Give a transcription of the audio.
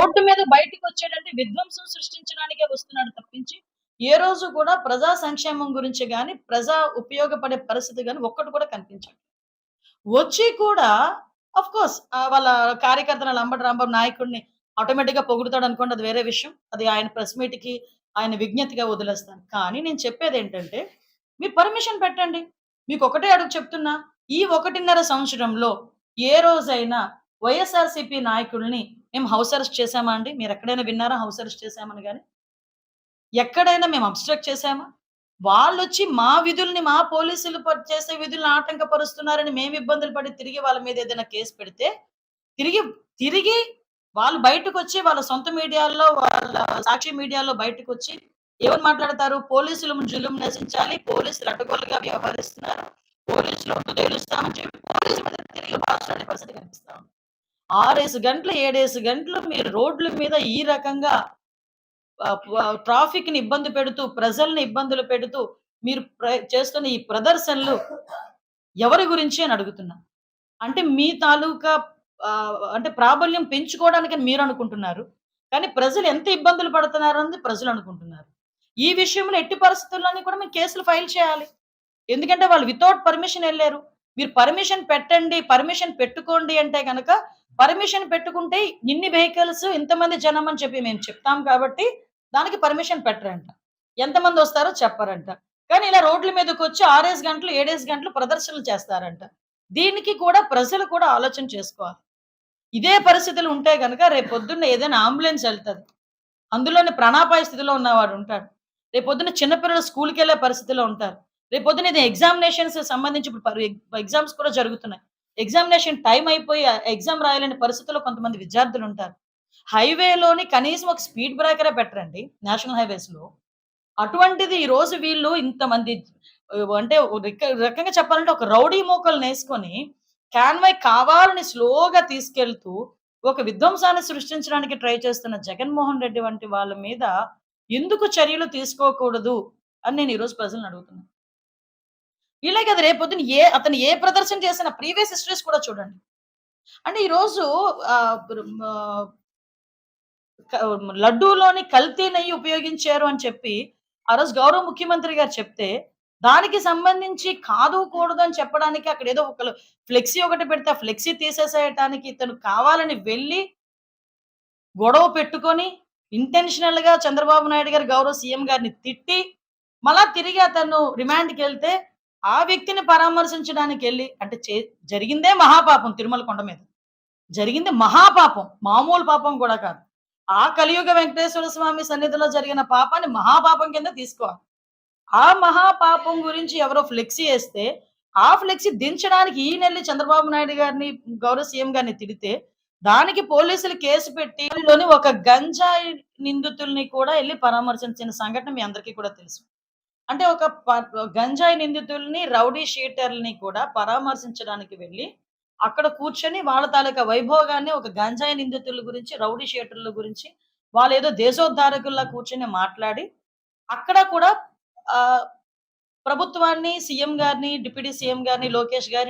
Road మీద బయటికొచ్చాడంటే విధ్వంసం సృష్టించడానికే వస్తున్నాడు తప్పించి, ఏ రోజు కూడా ప్రజా సంక్షేమం గురించి గాని, ప్రజా ఉపయోగపడే పరిస్థితి గాని ఒక్కటి కూడా కనిపించదు. వచ్చి కూడా ఆఫ్‌కోర్స్ వాళ్ళ కార్యకర్తలు లంబడి రాంబాబు నాయకుడిని ఆటోమేటిక్‌గా పొగుడుతాడనుకోండి అది వేరే విషయం. అది ఆయన ప్రెస్ మీట్‌కి ఆయన విజ్ఞతగా వదిలేస్తాను. కానీ నేను చెప్పేదేంటంటే, మీరు పర్మిషన్ పెట్టండి. మీకొకటే అడుగు చెప్తున్నా. ఈ 1.5 సంవత్సరంలో ఏ రోజైనా వైఎస్ఆర్‌సీపీ నాయకుల్ని మేము హౌస్ అరెస్ట్ చేశామా అండి? మీరెక్కడైనా విన్నారా హౌస్ అరెస్ట్ చేశామని గాని? ఎక్కడైనా మేము అబ్‌స్ట్రక్ట్ చేశామా? వాళ్ళొచ్చి మా విధుల్ని, మా పోలీసులు చేసే విధుల్ని ఆటంకపరుస్తున్నారని మేము ఇబ్బందులు పడి తిరిగి వాళ్ళ మీద ఏదైనా కేస్ పెడితే, తిరిగి తిరిగి వాళ్ళు బయటకొచ్చి వాళ్ళ సొంత మీడియాల్లో, వాళ్ళ సాక్షి మీడియాలో బయటకొచ్చి ఏమని మాట్లాడతారు? పోలీసులు జులుం నశించాలి. పోలీసులు అడ్డగోలుగా వ్యవహరిస్తున్నారు. పోలీసులు తేలుస్తామని చెప్పి పోలీసుల మీద తిరిగి మాట్లాడే పరిస్థితి కనిపిస్తా ఉంది. 6 గంటలు, 7 గంటలు మీరు రోడ్ల మీద ఈ రకంగా ట్రాఫిక్‌ని ఇబ్బంది పెడుతూ, ప్రజల్ని ఇబ్బందులు పెడుతూ, మీరు చేస్తున్న ఈ ప్రదర్శనలు ఎవరి గురించి అని అడుగుతున్నా. అంటే మీ తాలూకా అంటే ప్రాబల్యం పెంచుకోవడానికని మీరనుకుంటున్నారు. కానీ ప్రజలు ఎంత ఇబ్బందులు పడుతున్నారన్నది ప్రజలనుకుంటున్నారు. ఈ విషయంలో ఎట్టి పరిస్థితుల్లోని కూడా మేము కేసులు ఫైల్ చేయాలి. ఎందుకంటే వాళ్ళు వితౌట్ పర్మిషన్ ఎళ్లారు. మీరు పర్మిషన్ పెట్టండి, పర్మిషన్ పెట్టుకోండి అంటే గనక పర్మిషన్ పెట్టుకుంటే ఇన్ని వెహికల్స్ ఇంతమంది జనం అని చెప్పి మేము చెప్తాం కాబట్టి దానికి పర్మిషన్ పెట్టరంట. ఎంతమందొస్తారో చెప్పరంట. కానీ ఇలా రోడ్ల మీదకొచ్చి 6 గంటలు, 7 గంటలు ప్రదర్శనలు చేస్తారంట. దీనికి కూడా ప్రజలు కూడా ఆలోచన చేసుకోవాలి. ఇదే పరిస్థితులు ఉంటే గనక రేపొద్దున్న ఏదైనా అంబులెన్స్ ఎళ్తది. అందులోని ప్రాణాపాయ స్థితిలో ఉన్నవాడుంటాడు. రేపొద్దున చిన్న పిల్లలు స్కూలుకెళ్ళే పరిస్థితిలో ఉంటారు. రేపొద్దున ఇది ఎగ్జామినేషన్స్ సంబంధించి ఇప్పుడు ఎగ్జామ్స్ కూడా జరుగుతున్నాయి. ఎగ్జామినేషన్ టైమ్ అయిపోయి ఎగ్జామ్ రాయలేని పరిస్థితుల్లో కొంతమంది విద్యార్థులుంటారు. హైవేలోని కనీసం ఒక స్పీడ్ బ్రేకరే పెట్టరండి నేషనల్ హైవేస్‌లో. అటువంటిది ఈరోజు వీళ్ళు ఇంతమంది అంటే రకంగా చెప్పాలంటే ఒక రౌడీ మూకల్నేసుకొని కాన్వాయ్ కావాలని స్లోగా తీసుకెళ్తూ ఒక విధ్వంసాన్ని సృష్టించడానికి ట్రై చేస్తున్న జగన్మోహన్ రెడ్డి వంటి వాళ్ళ మీద ఎందుకు చర్యలు తీసుకోకూడదు అని నేను ఈరోజు ప్రజల్ని అడుగుతున్నా. వీళ్ళే కదా రేపొద్దున అతను ఏ ప్రదర్శన చేసిన ప్రీవియస్ హిస్టరీస్ కూడా చూడండి. అంటే ఈరోజు ఆహ్, ఆహ్, లడ్డూలోని కల్తీ నెయ్యి ఉపయోగించారు అని చెప్పి, ఆ రోజు గౌరవ ముఖ్యమంత్రి గారు చెప్తే, దానికి సంబంధించి కాదు, కూడదు అని చెప్పడానికి అక్కడేదో ఒకళ్ళు ఫ్లెక్సీ ఒకటి పెడితే, ఆ ఫ్లెక్సీ తీసేసేయటానికి ఇతను కావాలని వెళ్లి, గొడవ పెట్టుకొని, ఇంటెన్షనల్‌గా చంద్రబాబు నాయుడు గారు గౌరవ సీఎం గారిని తిట్టి, మళ్ళా తిరిగి అతను రిమాండ్‌కెళ్తే, ఆ వ్యక్తిని పరామర్శించడానికెళ్లి అంటే జరిగిందే మహాపాపం తిరుమల కొండ మీద. జరిగింది మహాపాపం. మామూలు పాపం కూడా కాదు. ఆ కలియుగ వెంకటేశ్వర స్వామి సన్నిధిలో జరిగిన పాపాన్ని మహాపాపం కింద తీసుకోవాలి. ఆ మహాపాపం గురించి ఎవరో ఫ్లెక్సీ ఏస్తే, ఆ ఫ్లెక్సీ దించడానికి ఈయనెళ్లి చంద్రబాబు నాయుడు గారిని, గౌరవ సీఎం గారిని తిడితే, దానికి పోలీసులు కేసు పెట్టి లోని ఒక గంజాయి నిందితుల్ని కూడా ఎళ్లి పరామర్శించిన సంఘటన మీ అందరికీ కూడా తెలుసు. అంటే ఒక గంజాయి నిందితుల్ని, రౌడీ షీటర్‌లని కూడా పరామర్శించడానికి వెళ్లి అక్కడ కూర్చొని వాళ్ళ తాలూకా వైభోగాన్ని ఒక గంజాయి నిందితుల గురించి, రౌడీ షీటర్ల గురించి వాళ్ళేదో దేశోద్ధారకుల్లా కూర్చొని మాట్లాడి, అక్కడ కూడా ఆహ్, ప్రభుత్వాన్ని, సీఎం గారిని, డిప్యూటీ సీఎం గారిని, లోకేష్ గారిని